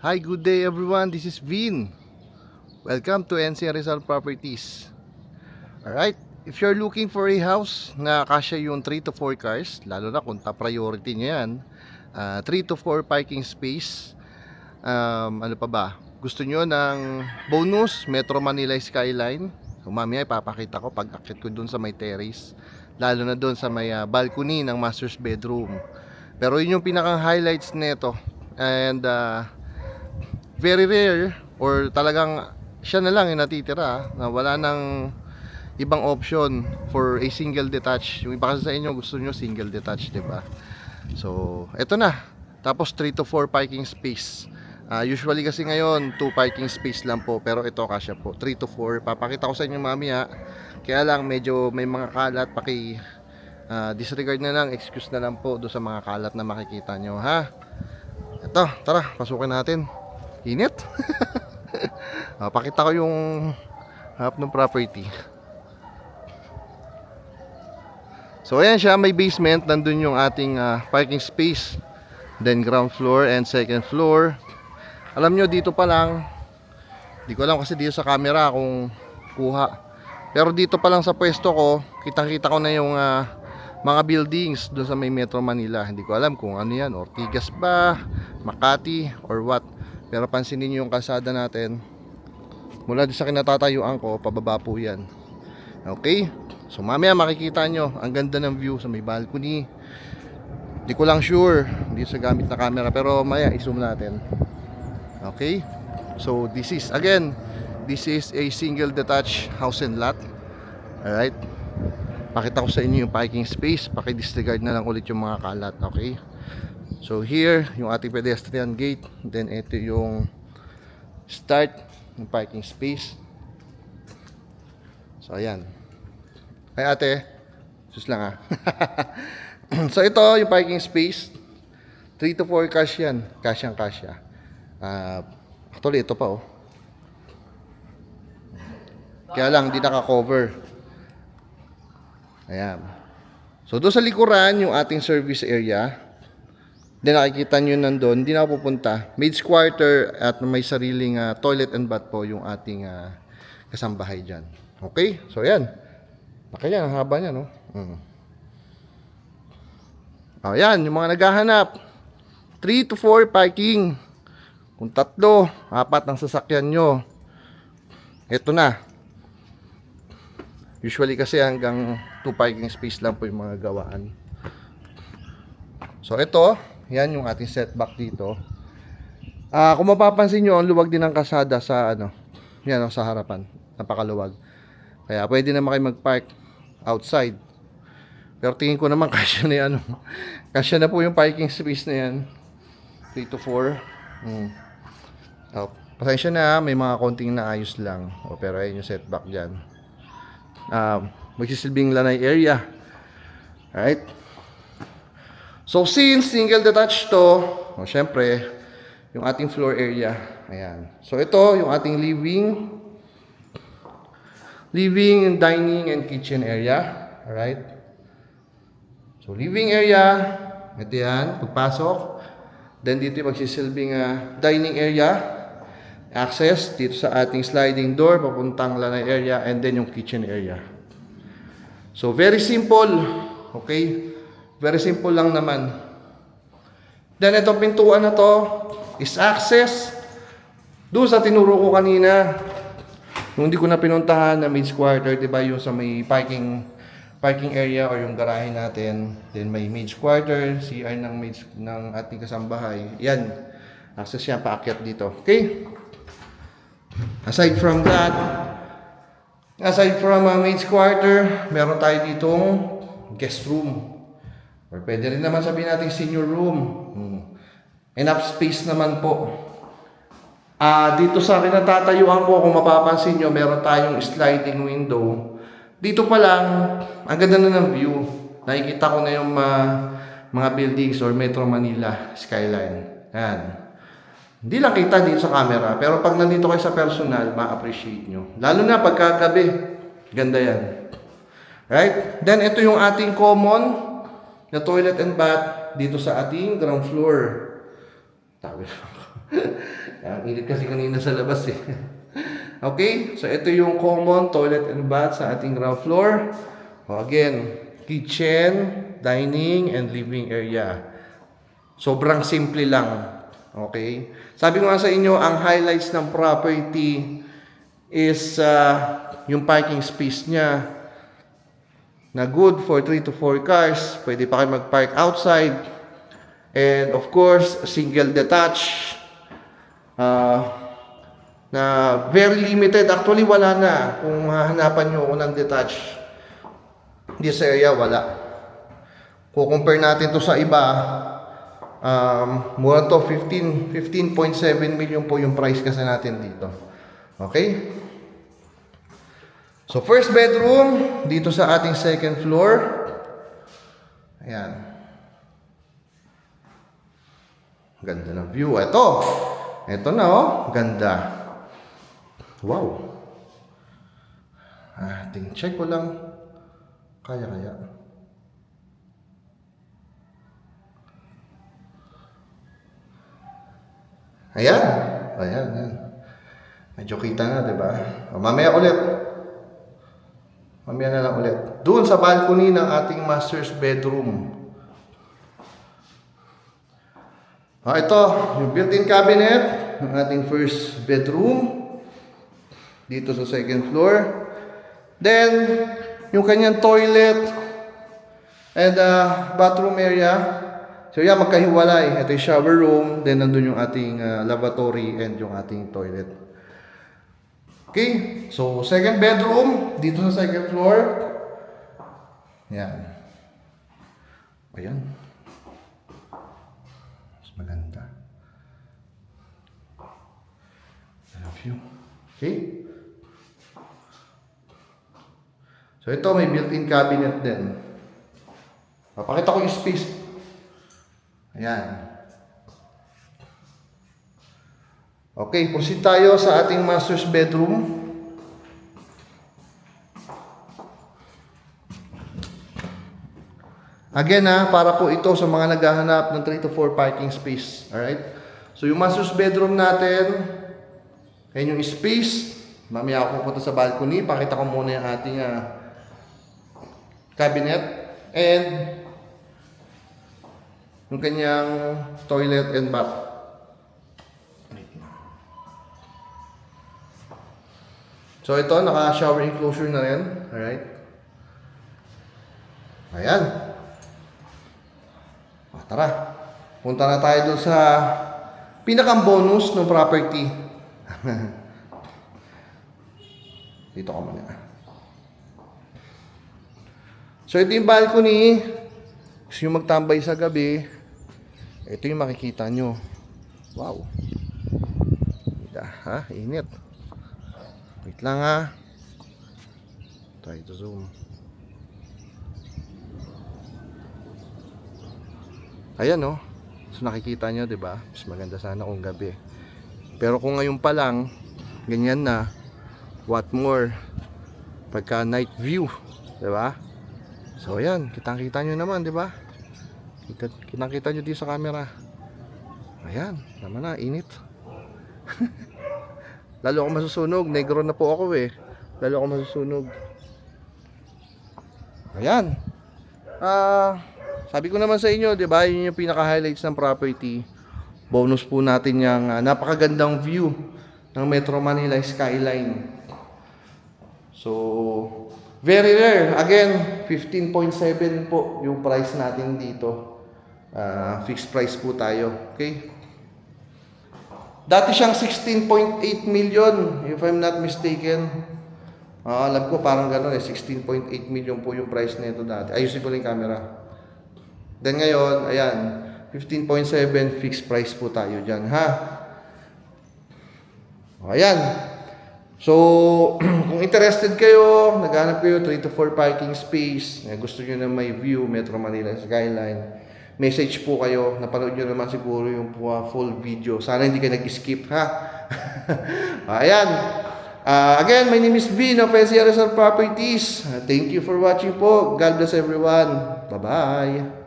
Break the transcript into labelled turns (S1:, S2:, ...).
S1: Hi, good day everyone. This is Vin. Welcome to NC Rizal Properties. Alright, if you're looking for a house na kasya yung 3 to 4 cars, lalo na kung top priority nyo yan, 3 to 4 parking space, ano pa ba? Gusto nyo ng bonus, Metro Manila Skyline? So, mamaya ipapakita ko pag akit ko dun sa may terrace, lalo na dun sa may balcony ng master's bedroom. Pero yun yung pinakang highlights nito. And very rare or talagang siya na lang yung natitira na wala nang ibang option for a single detached. Yung iba kasi sa inyo gusto nyo single detached, diba? So eto na, tapos 3 to 4 parking space. Usually kasi ngayon 2 parking space lang po, pero ito kasya po 3 to 4. Papakita ko sa inyo mamaya. Kaya lang medyo may mga kalat, disregard na lang, excuse na lang po do sa mga kalat na makikita nyo, ha. Ito, tara, pasukin natin. Init. Pakita ko yung half ng property. So ayan siya, may basement. Nandun yung ating parking space. Then ground floor and second floor. Alam nyo, dito pa lang, di ko alam kasi dito sa camera kung kuha, pero dito pa lang sa pwesto ko, kitang kita ko na yung mga buildings doon sa may Metro Manila. Hindi ko alam kung ano yan, Ortigas ba, Makati or what. Pero pansinin nyo yung kalsada natin, mula sa kinatatayuan ko, pababa po yan. Okay, so mamaya makikita nyo ang ganda ng view sa may balcony. Di ko lang sure dito sa gamit na camera, pero maya i-zoom natin. Okay, so this is a single detached house and lot. Alright, pakita ko sa inyo yung parking space. Paki-disregard na lang ulit yung mga kalat. Okay, so here yung ating pedestrian gate. Then ito yung start ng parking space. So ayan. Ay ate, sus lang ha. So ito yung parking space. 3 to 4 cars yan. Kasyang kasya. Actually ito pa oh. Kaya lang hindi naka-cover. Ayan. So doon sa likuran yung ating service area. Then nakikita nyo nandun, hindi na ako pupunta. Maid's quarter at may sariling toilet and bath po yung ating kasambahay dyan. Okay? So ayan. Nakaya, ang haba niya, no? Ayan, yung mga naghahanap. 3 to 4 parking. Kung 3, 4 ang sasakyan nyo, ito na. Usually kasi hanggang 2 parking space lang po yung mga gawaan. So ito, yan yung ating setback dito. Kung mapapansin nyo, ang luwag din ng kalsada sa yan sa harapan. Napakaluwag. Kaya pwede naman kayo mag-park outside. Pero tingin ko naman kasya na yan. Kasya na po yung parking space na yan. 3 to 4. Pasensya na, may mga konting naayos lang. Pero ayun yung setback dyan. Magsisilbing lanay area. Alright. So since single detached to, syempre, yung ating floor area. Ayan. So ito yung ating living and dining and kitchen area. Alright. So living area, ito yan, pagpasok. Then dito yung magsisilbing dining area. Access dito sa ating sliding door papuntang lanay area, and then yung kitchen area. So very simple. Okay? Very simple lang naman. Then itong pintuan na to is access doon sa tinuro ko kanina. Nung hindi ko na pinuntahan na maid's quarter, diba, yung sa may parking area or yung garahe natin. Then may maid's quarter, CR ng ating kasambahay. Yan. Access yan, paakyat dito. Okay? Aside from maid's quarter, meron tayo ditong guest room. Or pwede rin naman sabihin natin senior room. Enough space naman po. Dito sa kinatatayuan ko, kung mapapansin nyo, meron tayong sliding window. Dito pa lang, ang ganda na ng view. Nakikita ko na yung mga buildings or Metro Manila Skyline. Yan. Hindi lang kita dito sa camera, pero pag nandito kayo sa personal, ma-appreciate nyo. Lalo na pagkagabi. Ganda yan. Right? Then ito yung ating common na toilet and bath dito sa ating ground floor. Tawid. Ang init kasi kanina sa labas eh. Okay, so ito yung common toilet and bath sa ating ground floor. O, again, kitchen, dining, and living area. Sobrang simple lang. Okay? Sabi ko nga sa inyo, ang highlights ng property is yung parking space niya na good for 3 to 4 cars. Pwede pa kayo mag-park outside. And of course, single detached. Na very limited. Actually, wala na. Kung hahanapan nyo ng detached, this area, wala. Kung compare natin to sa iba, mura to, 15.7 million po yung price kasi natin dito. Okay? So, first bedroom, dito sa ating second floor. Ayan. Ganda ng view. Ito na oh. Ganda. Wow. Check ko lang. Kaya. Ayan. Medyo kita na, diba? Mamaya na lang ulit. Doon sa balcony ng ating master's bedroom. Ito, yung built-in cabinet ng ating first bedroom. Dito sa second floor. Then, yung kanyang toilet and bathroom area. So, yan, magkahiwalay. Ito yung shower room. Then, nandun yung ating lavatory and yung ating toilet. Okay. So, second bedroom. Dito sa second floor. Yan. Ayan. Mas maganda. I love you. Okay. So, ito may built-in cabinet din. Papakita ko yung space. Ayan. Okay, proceed tayo sa ating master's bedroom. Again para po ito sa mga naghahanap ng 3 to 4 parking space. Alright? So, yung master's bedroom natin, ayan yung space. Mamaya ako pupunta sa balcony. Pakita ko muna yung ating cabinet and yung kanyang toilet and bath. So ito, naka-shower enclosure na rin. Alright. Ayan. Tara. Punta na tayo doon sa pinakang bonus ng property. Dito ka muna. So, ito yung balcony. Gusto nyo magtambay sa gabi. Ito yung makikita nyo. Wow. Init. Wait lang Try to zoom. Ayan So, nakikita nyo, diba? Mas maganda sana kung gabi. Pero kung ngayon pa lang, ganyan na. What more? Pagka night view. Diba? So ayan, kitang-kita nyo naman, di ba? Kitang-kita nyo dito sa camera. Ayan, naman na, init. Lalo ako masusunog, negro na po ako Lalo ako masusunog. Ayan. Sabi ko naman sa inyo, di ba? Yun yung pinaka-highlights ng property. Bonus po natin yung napakagandang view ng Metro Manila skyline. So, very rare. Again, 15.7 po yung price natin dito. Fixed price po tayo. Okay? Dati siyang 16.8 million, if I'm not mistaken. Alam ko parang gano'n 16.8 million po yung price nito dati. Ayusin ko lang yung camera. Then ngayon, ayan, 15.7 fixed price po tayo dyan, Ayan. So, kung interested kayo, naghanap kayo 3 to 4 parking space, gusto nyo na may view, Metro Manila skyline, message po kayo, napanood nyo naman siguro yung full video. Sana hindi kayo nag-skip, Ayan. Again, my name is Vin of NCR Resort Properties. Thank you for watching po. God bless everyone. Bye-bye.